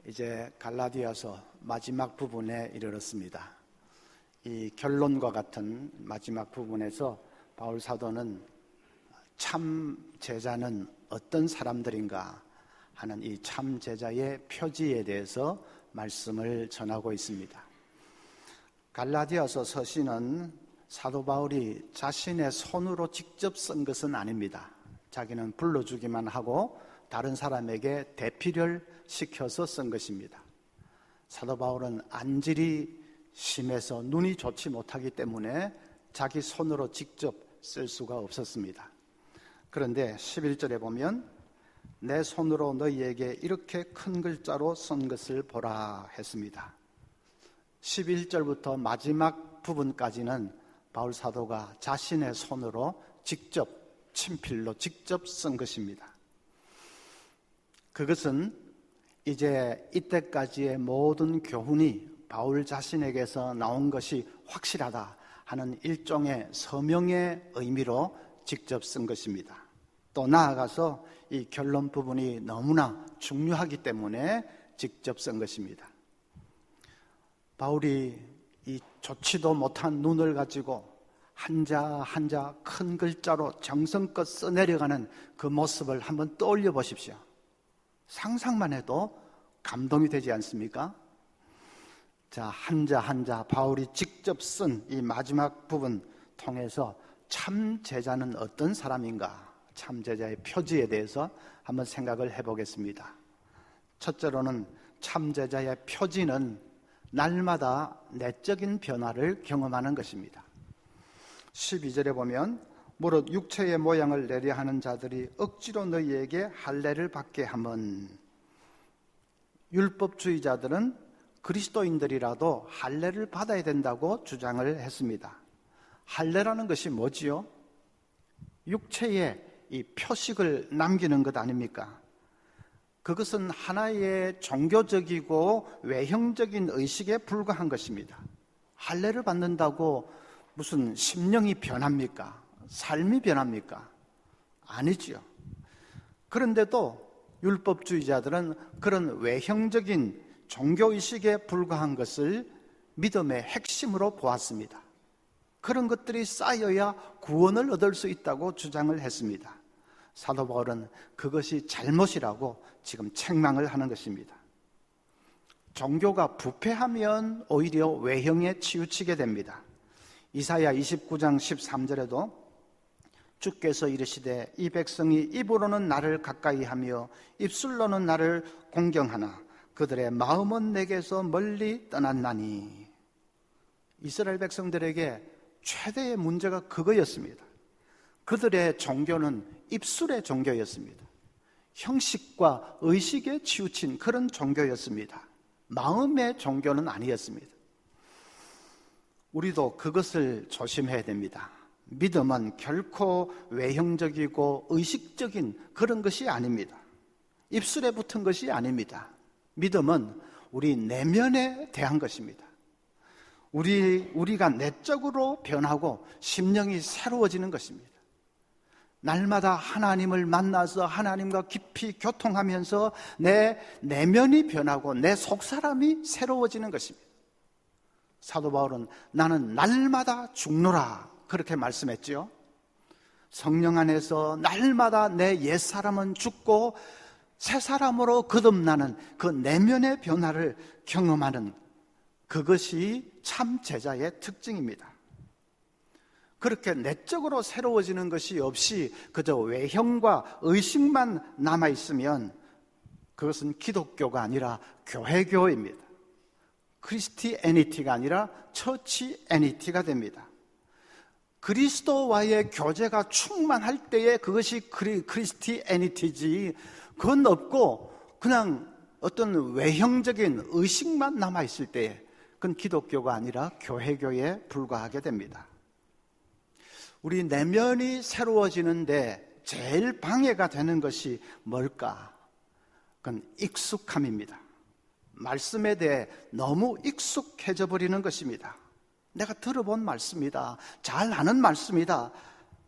이제 갈라디아서 마지막 부분에 이르렀습니다. 이 결론과 같은 마지막 부분에서 바울 사도는 참 제자는 어떤 사람들인가 하는 이 참 제자의 표지에 대해서 말씀을 전하고 있습니다. 갈라디아서 서신은 사도 바울이 자신의 손으로 직접 쓴 것은 아닙니다. 자기는 불러주기만 하고 다른 사람에게 대피를 시켜서 쓴 것입니다. 사도 바울은 안질이 심해서 눈이 좋지 못하기 때문에 자기 손으로 직접 쓸 수가 없었습니다. 그런데 11절에 보면 내 손으로 너희에게 이렇게 큰 글자로 쓴 것을 보라 했습니다. 11절부터 마지막 부분까지는 바울 사도가 자신의 손으로 직접 친필로 직접 쓴 것입니다. 그것은 이제 이때까지의 모든 교훈이 바울 자신에게서 나온 것이 확실하다 하는 일종의 서명의 의미로 직접 쓴 것입니다. 또 나아가서 이 결론 부분이 너무나 중요하기 때문에 직접 쓴 것입니다. 바울이 이 좋지도 못한 눈을 가지고 한자 한자 큰 글자로 정성껏 써내려가는 그 모습을 한번 떠올려 보십시오. 상상만 해도 감동이 되지 않습니까? 자, 한자 한자 바울이 직접 쓴 이 마지막 부분 통해서 참 제자는 어떤 사람인가, 참 제자의 표지에 대해서 한번 생각을 해보겠습니다. 첫째로는 참 제자의 표지는 날마다 내적인 변화를 경험하는 것입니다. 12절에 보면 무릇 육체의 모양을 내려 하는 자들이 억지로 너희에게 할례를 받게 하면, 율법주의자들은 그리스도인들이라도 할례를 받아야 된다고 주장을 했습니다. 할례라는 것이 뭐지요? 육체에 이 표식을 남기는 것 아닙니까? 그것은 하나의 종교적이고 외형적인 의식에 불과한 것입니다. 할례를 받는다고 무슨 심령이 변합니까? 삶이 변합니까? 아니지요. 그런데도 율법주의자들은 그런 외형적인 종교의식에 불과한 것을 믿음의 핵심으로 보았습니다. 그런 것들이 쌓여야 구원을 얻을 수 있다고 주장을 했습니다. 사도 바울은 그것이 잘못이라고 지금 책망을 하는 것입니다. 종교가 부패하면 오히려 외형에 치우치게 됩니다. 이사야 29장 13절에도 주께서 이르시되 이 백성이 입으로는 나를 가까이 하며 입술로는 나를 공경하나 그들의 마음은 내게서 멀리 떠났나니. 이스라엘 백성들에게 최대의 문제가 그거였습니다. 그들의 종교는 입술의 종교였습니다. 형식과 의식에 치우친 그런 종교였습니다. 마음의 종교는 아니었습니다. 우리도 그것을 조심해야 됩니다. 믿음은 결코 외형적이고 의식적인 그런 것이 아닙니다. 입술에 붙은 것이 아닙니다. 믿음은 우리 내면에 대한 것입니다. 우리가 내적으로 변하고 심령이 새로워지는 것입니다. 날마다 하나님을 만나서 하나님과 깊이 교통하면서 내 내면이 변하고 내 속사람이 새로워지는 것입니다. 사도 바울은 나는 날마다 죽노라 그렇게 말씀했지요. 성령 안에서 날마다 내 옛사람은 죽고 새 사람으로 거듭나는 그 내면의 변화를 경험하는 그것이 참 제자의 특징입니다. 그렇게 내적으로 새로워지는 것이 없이 그저 외형과 의식만 남아있으면 그것은 기독교가 아니라 교회교입니다. 크리스티애니티가 아니라 처치애니티가 됩니다. 그리스도와의 교제가 충만할 때에 그것이 크리스티애니티지, 그건 없고 그냥 어떤 외형적인 의식만 남아있을 때에 그건 기독교가 아니라 교회교에 불과하게 됩니다. 우리 내면이 새로워지는데 제일 방해가 되는 것이 뭘까? 그건 익숙함입니다. 말씀에 대해 너무 익숙해져 버리는 것입니다. 내가 들어본 말씀이다, 잘 아는 말씀이다,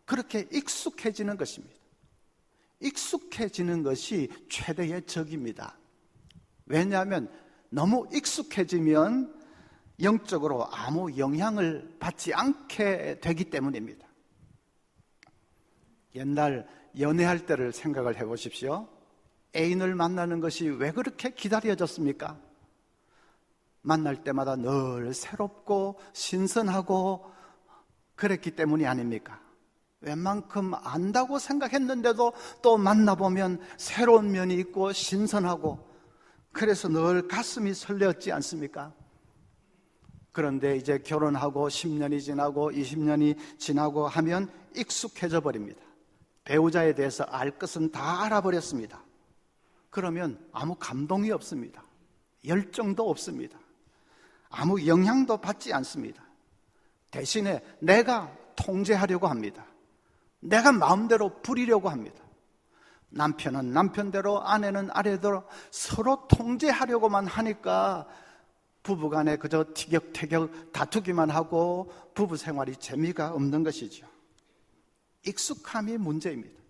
그렇게 익숙해지는 것입니다. 익숙해지는 것이 최대의 적입니다. 왜냐하면 너무 익숙해지면 영적으로 아무 영향을 받지 않게 되기 때문입니다. 옛날 연애할 때를 생각을 해보십시오. 애인을 만나는 것이 왜 그렇게 기다려졌습니까? 만날 때마다 늘 새롭고 신선하고 그랬기 때문이 아닙니까? 웬만큼 안다고 생각했는데도 또 만나보면 새로운 면이 있고 신선하고, 그래서 늘 가슴이 설레었지 않습니까? 그런데 이제 결혼하고 10년이 지나고 20년이 지나고 하면 익숙해져 버립니다. 배우자에 대해서 알 것은 다 알아버렸습니다. 그러면 아무 감동이 없습니다. 열정도 없습니다. 아무 영향도 받지 않습니다. 대신에 내가 통제하려고 합니다. 내가 마음대로 부리려고 합니다. 남편은 남편대로, 아내는 아내대로 서로 통제하려고만 하니까 부부간에 그저 티격태격 다투기만 하고 부부 생활이 재미가 없는 것이죠. 익숙함이 문제입니다.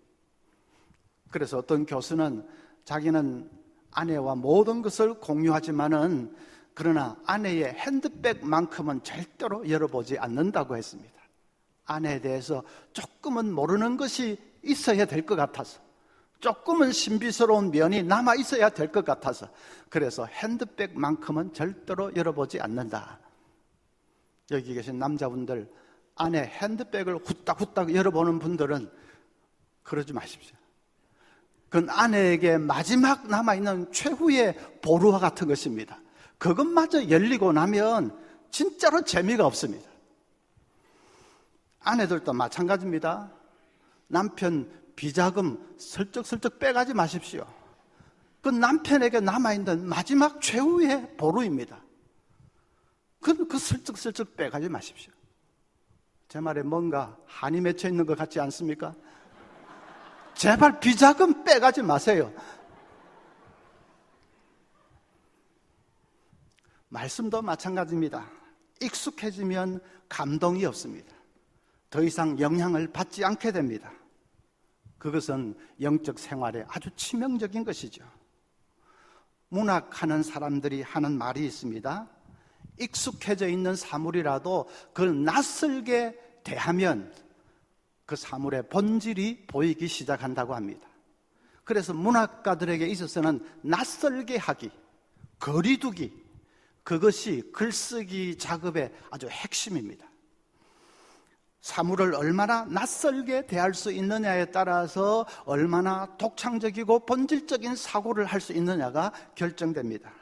그래서 어떤 교수는 자기는 아내와 모든 것을 공유하지만은 그러나 아내의 핸드백만큼은 절대로 열어보지 않는다고 했습니다. 아내에 대해서 조금은 모르는 것이 있어야 될 것 같아서, 조금은 신비스러운 면이 남아 있어야 될 것 같아서, 그래서 핸드백만큼은 절대로 열어보지 않는다. 여기 계신 남자분들, 아내 핸드백을 후딱후딱 열어보는 분들은 그러지 마십시오. 그건 아내에게 마지막 남아있는 최후의 보루와 같은 것입니다. 그것마저 열리고 나면 진짜로 재미가 없습니다. 아내들도 마찬가지입니다. 남편 비자금 슬쩍슬쩍 빼가지 마십시오. 그 남편에게 남아있는 마지막 최후의 보루입니다. 그 슬쩍슬쩍 빼가지 마십시오. 제 말에 뭔가 한이 맺혀 있는 것 같지 않습니까? 제발 비자금 빼가지 마세요. 말씀도 마찬가지입니다. 익숙해지면 감동이 없습니다. 더 이상 영향을 받지 않게 됩니다. 그것은 영적 생활에 아주 치명적인 것이죠. 문학하는 사람들이 하는 말이 있습니다. 익숙해져 있는 사물이라도 그걸 낯설게 대하면 그 사물의 본질이 보이기 시작한다고 합니다. 그래서 문학가들에게 있어서는 낯설게 하기, 거리두기, 그것이 글쓰기 작업의 아주 핵심입니다. 사물을 얼마나 낯설게 대할 수 있느냐에 따라서 얼마나 독창적이고 본질적인 사고를 할 수 있느냐가 결정됩니다.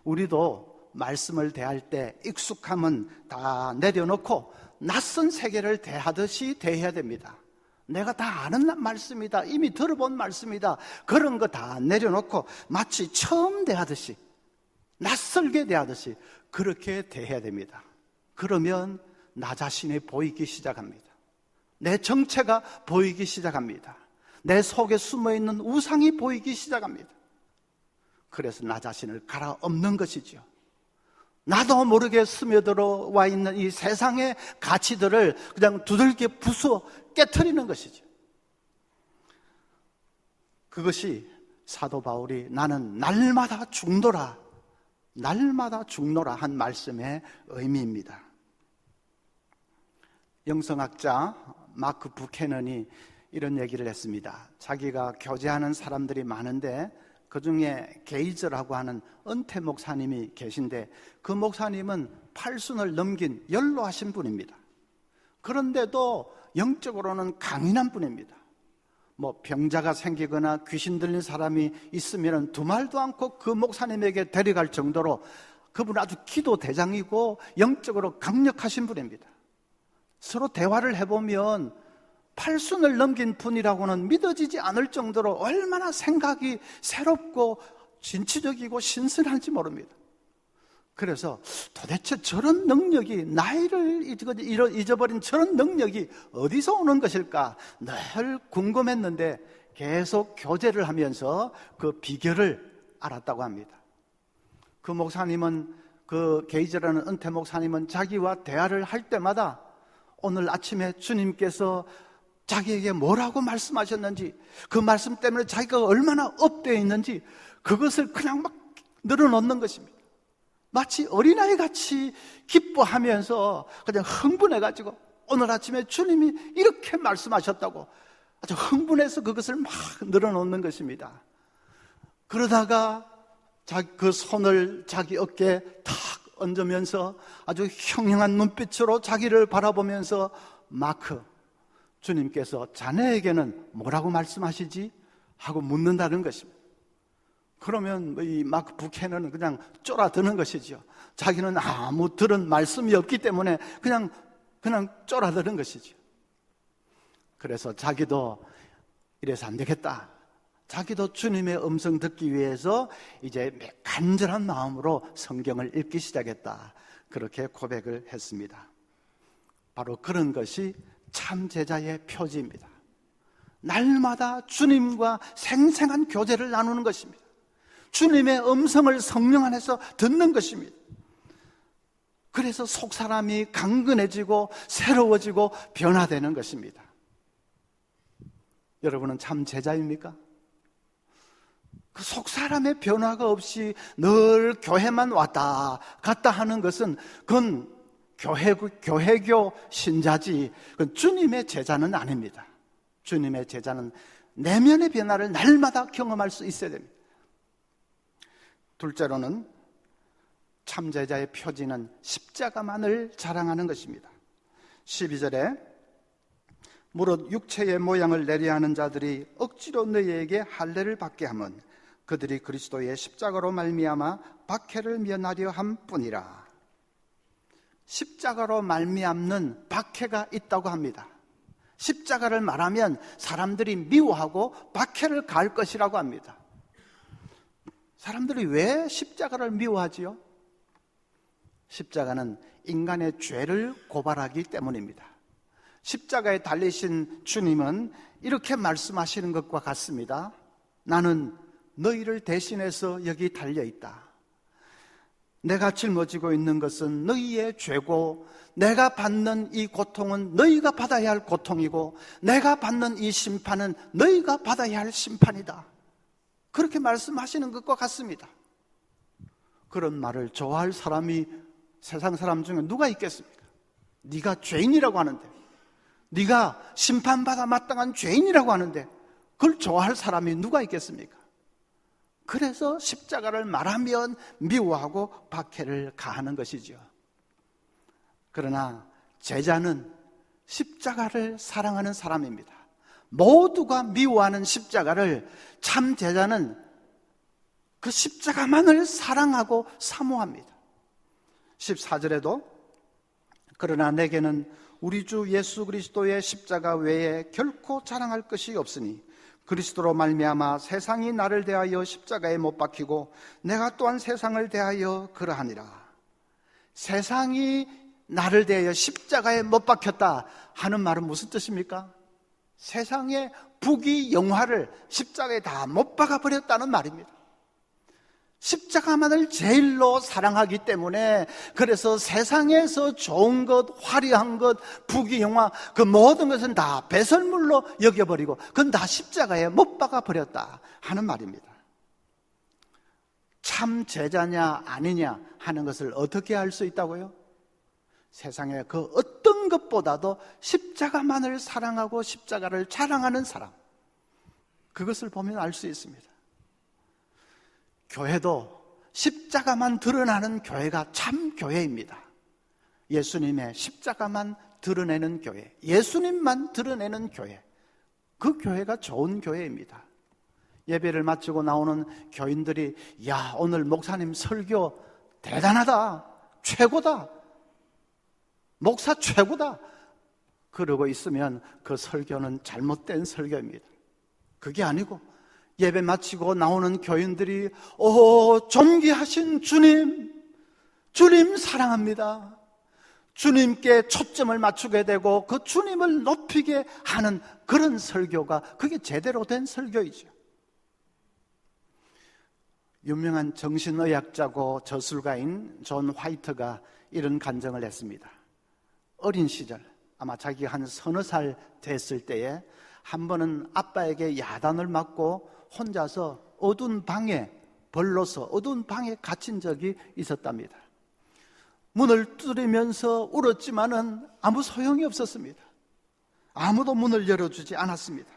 우리도 말씀을 대할 때 익숙함은 다 내려놓고 낯선 세계를 대하듯이 대해야 됩니다. 내가 다 아는 말씀이다, 이미 들어본 말씀이다, 그런 거 다 내려놓고 마치 처음 대하듯이, 낯설게 대하듯이 그렇게 대해야 됩니다. 그러면 나 자신이 보이기 시작합니다. 내 정체가 보이기 시작합니다. 내 속에 숨어있는 우상이 보이기 시작합니다. 그래서 나 자신을 갈아엎는 것이죠. 나도 모르게 스며들어와 있는 이 세상의 가치들을 그냥 두들겨 부숴 깨트리는 것이죠. 그것이 사도 바울이 나는 날마다 죽노라, 날마다 죽노라 한 말씀의 의미입니다. 영성학자 마크 부캐넌이 이런 얘기를 했습니다. 자기가 교제하는 사람들이 많은데 그 중에 게이저라고 하는 은퇴 목사님이 계신데, 그 목사님은 팔순을 넘긴 연로하신 분입니다. 그런데도 영적으로는 강인한 분입니다. 뭐 병자가 생기거나 귀신 들린 사람이 있으면 두말도 않고 그 목사님에게 데려갈 정도로 그분은 아주 기도 대장이고 영적으로 강력하신 분입니다. 서로 대화를 해보면 팔순을 넘긴 분이라고는 믿어지지 않을 정도로 얼마나 생각이 새롭고 진취적이고 신선한지 모릅니다. 그래서 도대체 저런 능력이, 나이를 잊어버린 저런 능력이 어디서 오는 것일까 늘 궁금했는데 계속 교제를 하면서 그 비결을 알았다고 합니다. 그 목사님은, 그 게이즈라는 은퇴 목사님은 자기와 대화를 할 때마다 오늘 아침에 주님께서 자기에게 뭐라고 말씀하셨는지, 그 말씀 때문에 자기가 얼마나 업되어 있는지 그것을 그냥 막 늘어놓는 것입니다. 마치 어린아이 같이 기뻐하면서 그냥 흥분해가지고 오늘 아침에 주님이 이렇게 말씀하셨다고 아주 흥분해서 그것을 막 늘어놓는 것입니다. 그러다가 그 손을 자기 어깨에 탁 얹으면서 아주 형형한 눈빛으로 자기를 바라보면서, 마크, 주님께서 자네에게는 뭐라고 말씀하시지? 하고 묻는다는 것입니다. 그러면 이 마크 부캐넌은 그냥 쫄아드는 것이죠. 자기는 아무 들은 말씀이 없기 때문에 그냥 쫄아드는 것이죠. 그래서 자기도 이래서 안 되겠다. 자기도 주님의 음성 듣기 위해서 이제 간절한 마음으로 성경을 읽기 시작했다. 그렇게 고백을 했습니다. 바로 그런 것이 참 제자의 표지입니다. 날마다 주님과 생생한 교제를 나누는 것입니다. 주님의 음성을 성령 안에서 듣는 것입니다. 그래서 속사람이 강건해지고 새로워지고 변화되는 것입니다. 여러분은 참 제자입니까? 그 속사람의 변화가 없이 늘 교회만 왔다 갔다 하는 것은 그건 교회교 신자지, 그건 주님의 제자는 아닙니다. 주님의 제자는 내면의 변화를 날마다 경험할 수 있어야 됩니다. 둘째로는 참 제자의 표지는 십자가만을 자랑하는 것입니다. 12절에 무릇 육체의 모양을 내려 하는 자들이 억지로 너희에게 할례를 받게 하면 그들이 그리스도의 십자가로 말미암아 박해를 면하려 함뿐이라. 십자가로 말미암는 박해가 있다고 합니다. 십자가를 말하면 사람들이 미워하고 박해를 가할 것이라고 합니다. 사람들이 왜 십자가를 미워하지요? 십자가는 인간의 죄를 고발하기 때문입니다. 십자가에 달리신 주님은 이렇게 말씀하시는 것과 같습니다. 나는 너희를 대신해서 여기 달려있다. 내가 짊어지고 있는 것은 너희의 죄고, 내가 받는 이 고통은 너희가 받아야 할 고통이고, 내가 받는 이 심판은 너희가 받아야 할 심판이다. 그렇게 말씀하시는 것과 같습니다. 그런 말을 좋아할 사람이 세상 사람 중에 누가 있겠습니까? 네가 죄인이라고 하는데, 네가 심판받아 마땅한 죄인이라고 하는데 그걸 좋아할 사람이 누가 있겠습니까? 그래서 십자가를 말하면 미워하고 박해를 가하는 것이죠. 그러나 제자는 십자가를 사랑하는 사람입니다. 모두가 미워하는 십자가를 참 제자는 그 십자가만을 사랑하고 사모합니다. 14절에도 그러나 내게는 우리 주 예수 그리스도의 십자가 외에 결코 자랑할 것이 없으니 그리스도로 말미암아 세상이 나를 대하여 십자가에 못 박히고 내가 또한 세상을 대하여 그러하니라. 세상이 나를 대하여 십자가에 못 박혔다 하는 말은 무슨 뜻입니까? 세상의 부귀 영화를 십자가에 다 못 박아버렸다는 말입니다. 십자가만을 제일로 사랑하기 때문에, 그래서 세상에서 좋은 것, 화려한 것, 부귀 영화, 그 모든 것은 다 배설물로 여겨버리고 그건 다 십자가에 못 박아버렸다 하는 말입니다. 참 제자냐 아니냐 하는 것을 어떻게 알 수 있다고요? 세상의 그 어떤 것보다도 십자가만을 사랑하고 십자가를 자랑하는 사람, 그것을 보면 알 수 있습니다. 교회도 십자가만 드러나는 교회가 참 교회입니다. 예수님의 십자가만 드러내는 교회, 예수님만 드러내는 교회, 그 교회가 좋은 교회입니다. 예배를 마치고 나오는 교인들이 야, 오늘 목사님 설교 대단하다, 최고다, 목사 최고다 그러고 있으면 그 설교는 잘못된 설교입니다. 그게 아니고 예배 마치고 나오는 교인들이 존귀하신 주님, 주님 사랑합니다, 주님께 초점을 맞추게 되고 그 주님을 높이게 하는 그런 설교가, 그게 제대로 된 설교이죠. 유명한 정신의학자고 저술가인 존 화이트가 이런 간증을 했습니다. 어린 시절, 아마 자기가 한 서너 살 됐을 때에 한 번은 아빠에게 야단을 맞고 혼자서 어두운 방에, 벌로서 어두운 방에 갇힌 적이 있었답니다. 문을 두드리면서 울었지만은 아무 소용이 없었습니다. 아무도 문을 열어주지 않았습니다.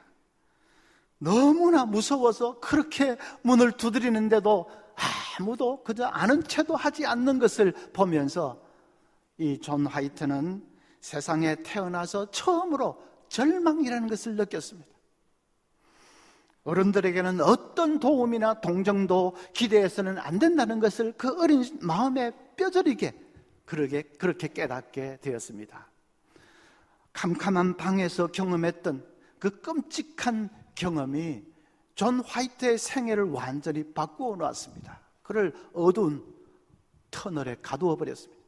너무나 무서워서 그렇게 문을 두드리는데도 아무도 그저 아는 체도 하지 않는 것을 보면서 이 존 화이트는 세상에 태어나서 처음으로 절망이라는 것을 느꼈습니다. 어른들에게는 어떤 도움이나 동정도 기대해서는 안 된다는 것을 그 어린 마음에 뼈저리게 그렇게 깨닫게 되었습니다. 캄캄한 방에서 경험했던 그 끔찍한 경험이 존 화이트의 생애를 완전히 바꾸어 놓았습니다. 그를 어두운 터널에 가두어 버렸습니다.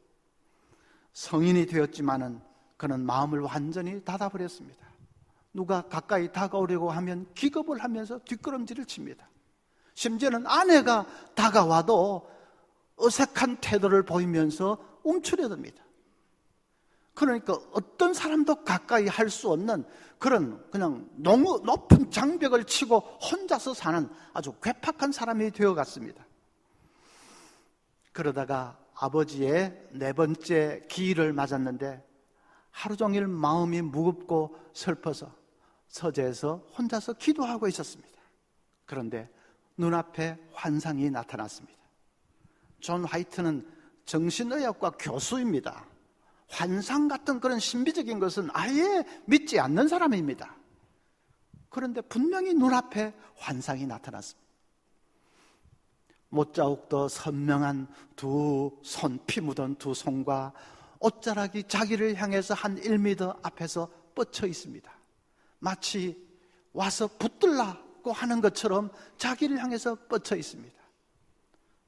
성인이 되었지만은 그는 마음을 완전히 닫아버렸습니다. 누가 가까이 다가오려고 하면 기겁을 하면서 뒷걸음질을 칩니다. 심지어는 아내가 다가와도 어색한 태도를 보이면서 움츠려듭니다. 그러니까 어떤 사람도 가까이 할 수 없는 그냥 너무 높은 장벽을 치고 혼자서 사는 아주 괴팍한 사람이 되어갔습니다. 그러다가 아버지의 4번째 기일을 맞았는데 하루 종일 마음이 무겁고 슬퍼서 서재에서 혼자서 기도하고 있었습니다. 그런데 눈앞에 환상이 나타났습니다. 존 화이트는 정신의학과 교수입니다. 환상 같은 그런 신비적인 것은 아예 믿지 않는 사람입니다. 그런데 분명히 눈앞에 환상이 나타났습니다. 못자욱도 선명한 두 손, 피 묻은 두 손과 옷자락이 자기를 향해서 한 1m 앞에서 뻗쳐 있습니다. 마치 와서 붙들라고 하는 것처럼 자기를 향해서 뻗쳐 있습니다.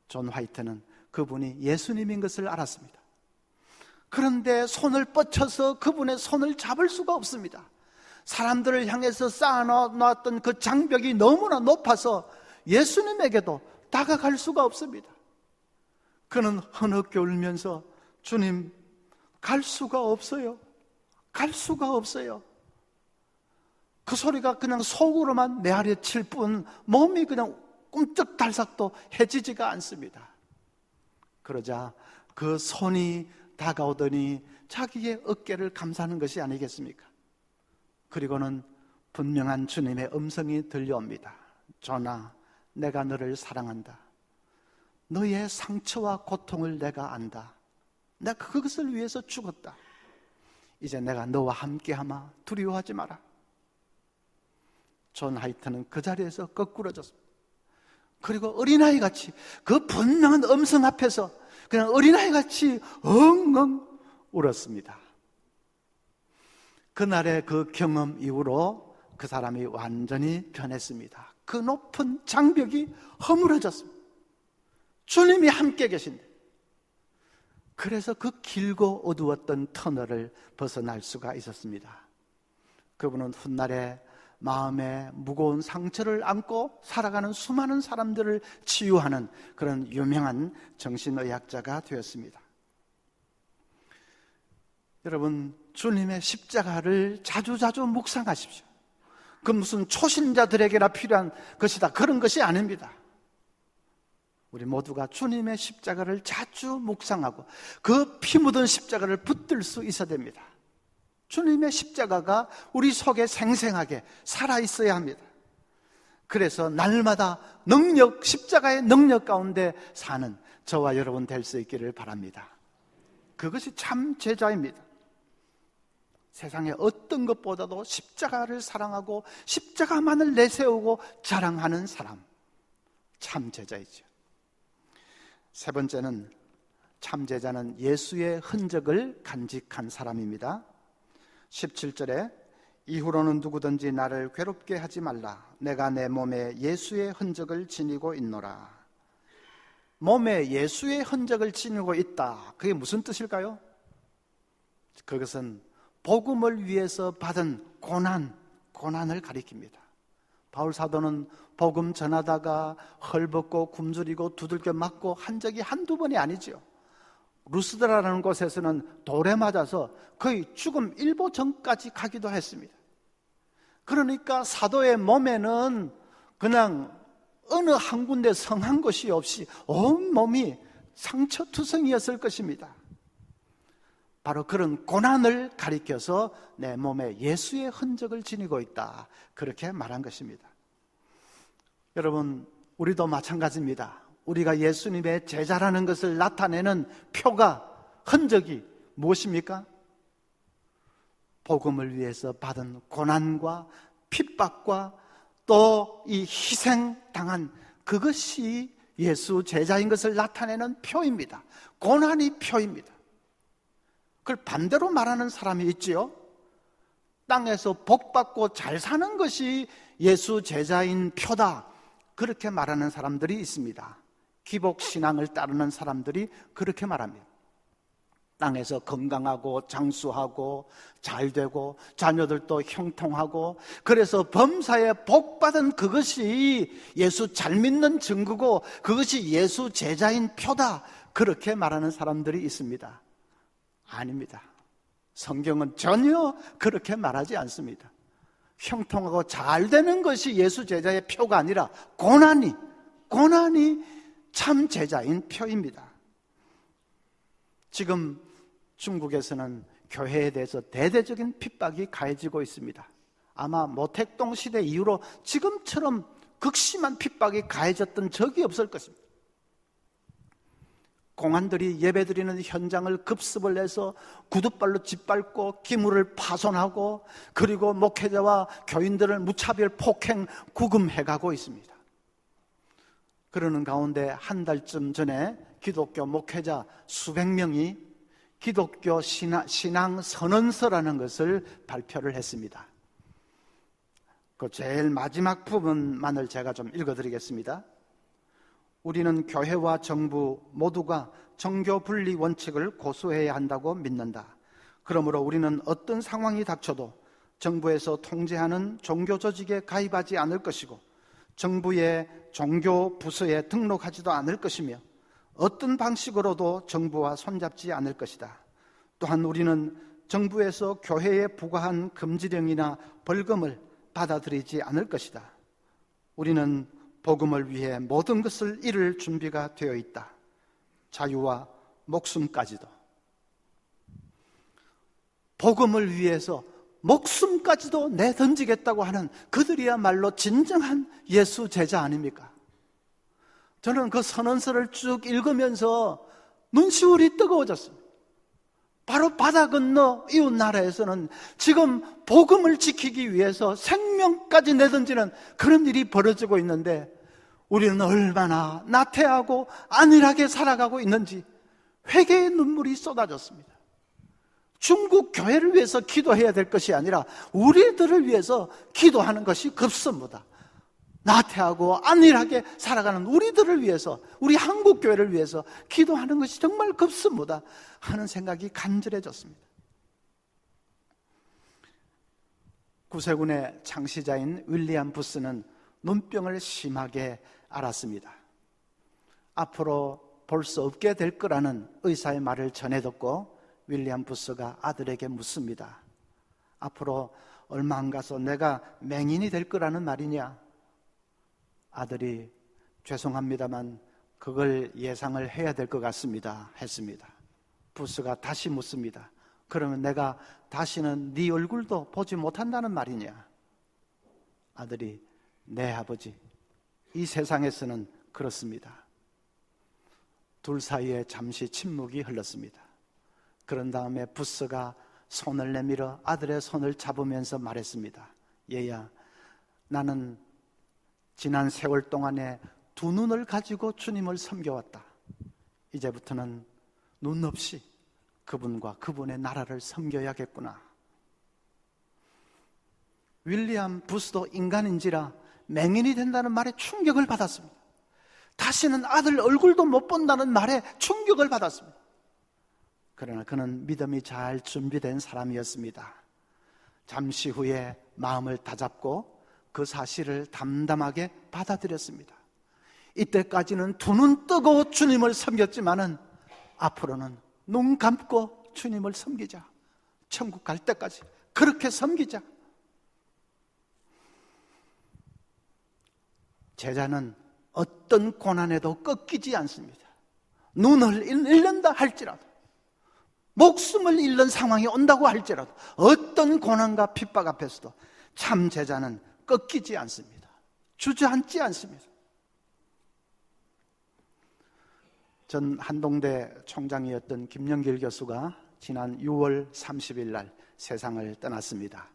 존 화이트는 그분이 예수님인 것을 알았습니다. 그런데 손을 뻗쳐서 그분의 손을 잡을 수가 없습니다. 사람들을 향해서 쌓아놓았던 그 장벽이 너무나 높아서 예수님에게도 다가갈 수가 없습니다. 그는 흐느껴 울면서 주님, 갈 수가 없어요. 갈 수가 없어요. 그 소리가 그냥 속으로만 메아려 칠 뿐 몸이 그냥 꿈쩍달싹도 해지지가 않습니다. 그러자 그 손이 다가오더니 자기의 어깨를 감싸는 것이 아니겠습니까? 그리고는 분명한 주님의 음성이 들려옵니다. 존아, 내가 너를 사랑한다. 너의 상처와 고통을 내가 안다. 내가 그것을 위해서 죽었다. 이제 내가 너와 함께하마. 두려워하지 마라. 존 화이트는 그 자리에서 거꾸러졌습니다. 그리고 어린아이같이 그 분명한 음성 앞에서 그냥 어린아이같이 엉엉 울었습니다. 그날의 그 경험 이후로 그 사람이 완전히 변했습니다. 그 높은 장벽이 허물어졌습니다. 주님이 함께 계신데, 그래서 그 길고 어두웠던 터널을 벗어날 수가 있었습니다. 그분은 훗날에 마음에 무거운 상처를 안고 살아가는 수많은 사람들을 치유하는 그런 유명한 정신의학자가 되었습니다. 여러분, 주님의 십자가를 자주자주 묵상하십시오. 그 무슨 초신자들에게나 필요한 것이다, 그런 것이 아닙니다. 우리 모두가 주님의 십자가를 자주 묵상하고 그 피 묻은 십자가를 붙들 수 있어야 됩니다. 주님의 십자가가 우리 속에 생생하게 살아있어야 합니다. 그래서 날마다 십자가의 능력 가운데 사는 저와 여러분 될 수 있기를 바랍니다. 그것이 참 제자입니다. 세상의 어떤 것보다도 십자가를 사랑하고 십자가만을 내세우고 자랑하는 사람, 참 제자이죠. 세 번째는, 참 제자는 예수의 흔적을 간직한 사람입니다. 17절에 이후로는 누구든지 나를 괴롭게 하지 말라. 내가 내 몸에 예수의 흔적을 지니고 있노라. 몸에 예수의 흔적을 지니고 있다. 그게 무슨 뜻일까요? 그것은 복음을 위해서 받은 고난을 가리킵니다. 바울 사도는 복음 전하다가 헐벗고 굶주리고 두들겨 맞고 한 적이 한두 번이 아니지요. 루스드라라는 곳에서는 돌에 맞아서 거의 죽음 일보 전까지 가기도 했습니다. 그러니까 사도의 몸에는 그냥 어느 한 군데 성한 것이 없이 온 몸이 상처투성이었을 것입니다. 바로 그런 고난을 가리켜서 내 몸에 예수의 흔적을 지니고 있다, 그렇게 말한 것입니다. 여러분, 우리도 마찬가지입니다. 우리가 예수님의 제자라는 것을 나타내는 표가, 흔적이 무엇입니까? 복음을 위해서 받은 고난과 핍박과 또 이 희생당한 그것이 예수 제자인 것을 나타내는 표입니다. 고난이 표입니다. 그걸 반대로 말하는 사람이 있지요. 땅에서 복받고 잘 사는 것이 예수 제자인 표다, 그렇게 말하는 사람들이 있습니다. 기복신앙을 따르는 사람들이 그렇게 말합니다. 땅에서 건강하고 장수하고 잘되고 자녀들도 형통하고, 그래서 범사에 복받은 그것이 예수 잘 믿는 증거고 그것이 예수 제자인 표다, 그렇게 말하는 사람들이 있습니다. 아닙니다. 성경은 전혀 그렇게 말하지 않습니다. 형통하고 잘 되는 것이 예수 제자의 표가 아니라 고난이 참 제자인 표입니다. 지금 중국에서는 교회에 대해서 대대적인 핍박이 가해지고 있습니다. 아마 모택동 시대 이후로 지금처럼 극심한 핍박이 가해졌던 적이 없을 것입니다. 공안들이 예배드리는 현장을 급습을 해서 구둣발로 짓밟고 기물을 파손하고, 그리고 목회자와 교인들을 무차별 폭행, 구금해가고 있습니다. 그러는 가운데 한 달쯤 전에 기독교 목회자 수백 명이 기독교 신앙 선언서라는 것을 발표를 했습니다. 그 제일 마지막 부분만을 제가 좀 읽어드리겠습니다. 우리는 교회와 정부 모두가 정교 분리 원칙을 고수해야 한다고 믿는다. 그러므로 우리는 어떤 상황이 닥쳐도 정부에서 통제하는 종교 조직에 가입하지 않을 것이고, 정부의 종교 부서에 등록하지도 않을 것이며, 어떤 방식으로도 정부와 손잡지 않을 것이다. 또한 우리는 정부에서 교회에 부과한 금지령이나 벌금을 받아들이지 않을 것이다. 우리는 복음을 위해 모든 것을 잃을 준비가 되어 있다. 자유와 목숨까지도. 복음을 위해서 목숨까지도 내던지겠다고 하는 그들이야말로 진정한 예수 제자 아닙니까? 저는 그 선언서를 쭉 읽으면서 눈시울이 뜨거워졌습니다. 바로 바다 건너 이웃 나라에서는 지금 복음을 지키기 위해서 생명까지 내던지는 그런 일이 벌어지고 있는데, 우리는 얼마나 나태하고 안일하게 살아가고 있는지 회개의 눈물이 쏟아졌습니다. 중국 교회를 위해서 기도해야 될 것이 아니라 우리들을 위해서 기도하는 것이 급선무다. 나태하고 안일하게 살아가는 우리들을 위해서, 우리 한국 교회를 위해서 기도하는 것이 정말 급선무다 하는 생각이 간절해졌습니다. 구세군의 창시자인 윌리엄 부스는 눈병을 심하게 앓았습니다. 앞으로 볼 수 없게 될 거라는 의사의 말을 전해 듣고 윌리엄 부스가 아들에게 묻습니다. 앞으로 얼마 안 가서 내가 맹인이 될 거라는 말이냐? 아들이 죄송합니다만 그걸 예상을 해야 될 것 같습니다 했습니다. 부스가 다시 묻습니다. 그러면 내가 다시는 네 얼굴도 보지 못한다는 말이냐? 아들이 네 아버지, 이 세상에서는 그렇습니다. 둘 사이에 잠시 침묵이 흘렀습니다. 그런 다음에 부스가 손을 내밀어 아들의 손을 잡으면서 말했습니다. 얘야, 나는 지난 세월 동안에 두 눈을 가지고 주님을 섬겨왔다. 이제부터는 눈 없이 그분과 그분의 나라를 섬겨야겠구나. 윌리엄 부스도 인간인지라 맹인이 된다는 말에 충격을 받았습니다. 다시는 아들 얼굴도 못 본다는 말에 충격을 받았습니다. 그러나 그는 믿음이 잘 준비된 사람이었습니다. 잠시 후에 마음을 다잡고 그 사실을 담담하게 받아들였습니다. 이때까지는 두 눈 뜨고 주님을 섬겼지만은 앞으로는 눈 감고 주님을 섬기자. 천국 갈 때까지 그렇게 섬기자. 제자는 어떤 고난에도 꺾이지 않습니다. 눈을 잃는다 할지라도, 목숨을 잃는 상황이 온다고 할지라도, 어떤 고난과 핍박 앞에서도 참 제자는 꺾이지 않습니다. 주저앉지 않습니다. 전 한동대 총장이었던 김영길 교수가 지난 6월 30일 날 세상을 떠났습니다.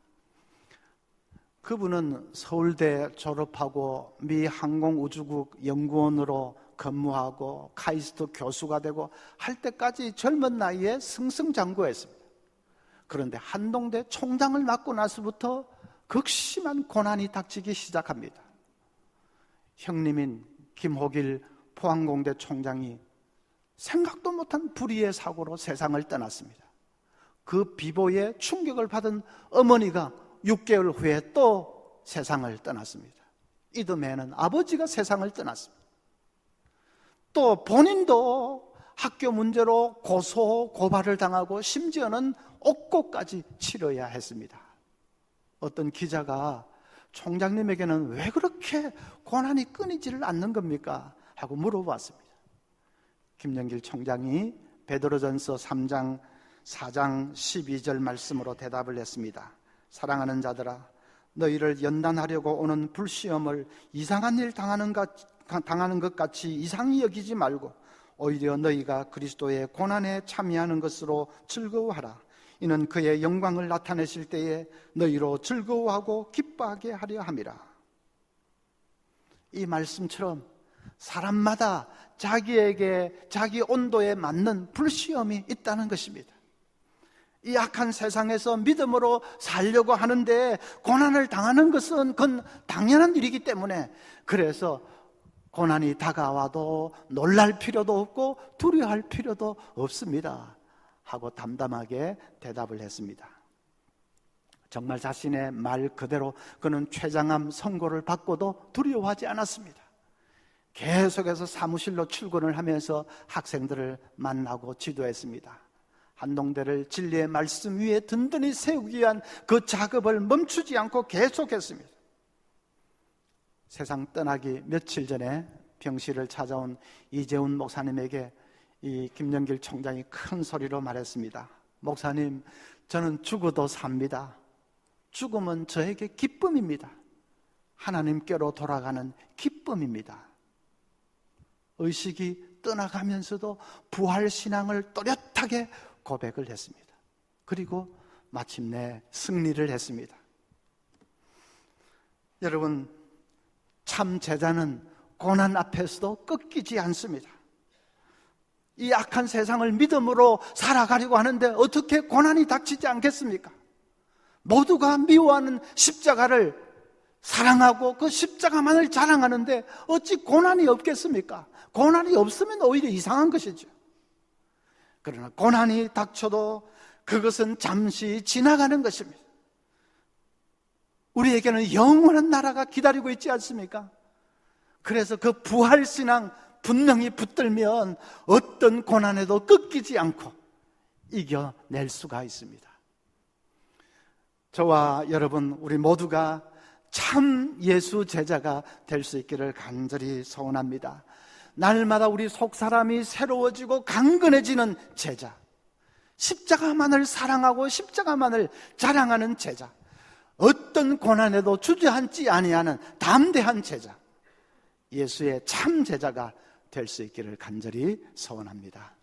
그분은 서울대 졸업하고 미 항공우주국 연구원으로 근무하고 카이스트 교수가 되고 할 때까지 젊은 나이에 승승장구했습니다. 그런데 한동대 총장을 맡고 나서부터 극심한 고난이 닥치기 시작합니다. 형님인 김호길 포항공대 총장이 생각도 못한 불의의 사고로 세상을 떠났습니다. 그 비보에 충격을 받은 어머니가 6개월 후에 또 세상을 떠났습니다. 이듬해에는 아버지가 세상을 떠났습니다. 또 본인도 학교 문제로 고소, 고발을 당하고 심지어는 옥고까지 치러야 했습니다. 어떤 기자가 총장님에게는 왜 그렇게 고난이 끊이지를 않는 겁니까? 하고 물어봤습니다. 김영길 총장이 베드로전서 3장 4장 12절 말씀으로 대답을 했습니다. 사랑하는 자들아, 너희를 연단하려고 오는 불시험을 이상한 일 당하는 것 같이 이상히 여기지 말고 오히려 너희가 그리스도의 고난에 참여하는 것으로 즐거워하라. 이는 그의 영광을 나타내실 때에 너희로 즐거워하고 기뻐하게 하려 함이라. 이 말씀처럼 사람마다 자기에게 자기 온도에 맞는 불시험이 있다는 것입니다. 이 악한 세상에서 믿음으로 살려고 하는데 고난을 당하는 것은 그건 당연한 일이기 때문에, 그래서 고난이 다가와도 놀랄 필요도 없고 두려워할 필요도 없습니다 하고 담담하게 대답을 했습니다. 정말 자신의 말 그대로 그는 췌장암 선고를 받고도 두려워하지 않았습니다. 계속해서 사무실로 출근을 하면서 학생들을 만나고 지도했습니다. 한동대를 진리의 말씀 위에 든든히 세우기 위한 그 작업을 멈추지 않고 계속했습니다. 세상 떠나기 며칠 전에 병실을 찾아온 이재훈 목사님에게 이 김영길 총장이 큰 소리로 말했습니다. 목사님, 저는 죽어도 삽니다. 죽음은 저에게 기쁨입니다. 하나님께로 돌아가는 기쁨입니다. 의식이 떠나가면서도 부활신앙을 또렷하게 고백을 했습니다. 그리고 마침내 승리를 했습니다. 여러분, 참 제자는 고난 앞에서도 꺾이지 않습니다. 이 악한 세상을 믿음으로 살아가려고 하는데 어떻게 고난이 닥치지 않겠습니까? 모두가 미워하는 십자가를 사랑하고 그 십자가만을 자랑하는데 어찌 고난이 없겠습니까? 고난이 없으면 오히려 이상한 것이죠. 그러나 고난이 닥쳐도 그것은 잠시 지나가는 것입니다. 우리에게는 영원한 나라가 기다리고 있지 않습니까? 그래서 그 부활신앙 분명히 붙들면 어떤 고난에도 꺾이지 않고 이겨낼 수가 있습니다. 저와 여러분, 우리 모두가 참 예수 제자가 될 수 있기를 간절히 소원합니다. 날마다 우리 속사람이 새로워지고 강건해지는 제자, 십자가만을 사랑하고 십자가만을 자랑하는 제자, 어떤 고난에도 주저앉지 아니하는 담대한 제자, 예수의 참 제자가 될 수 있기를 간절히 소원합니다.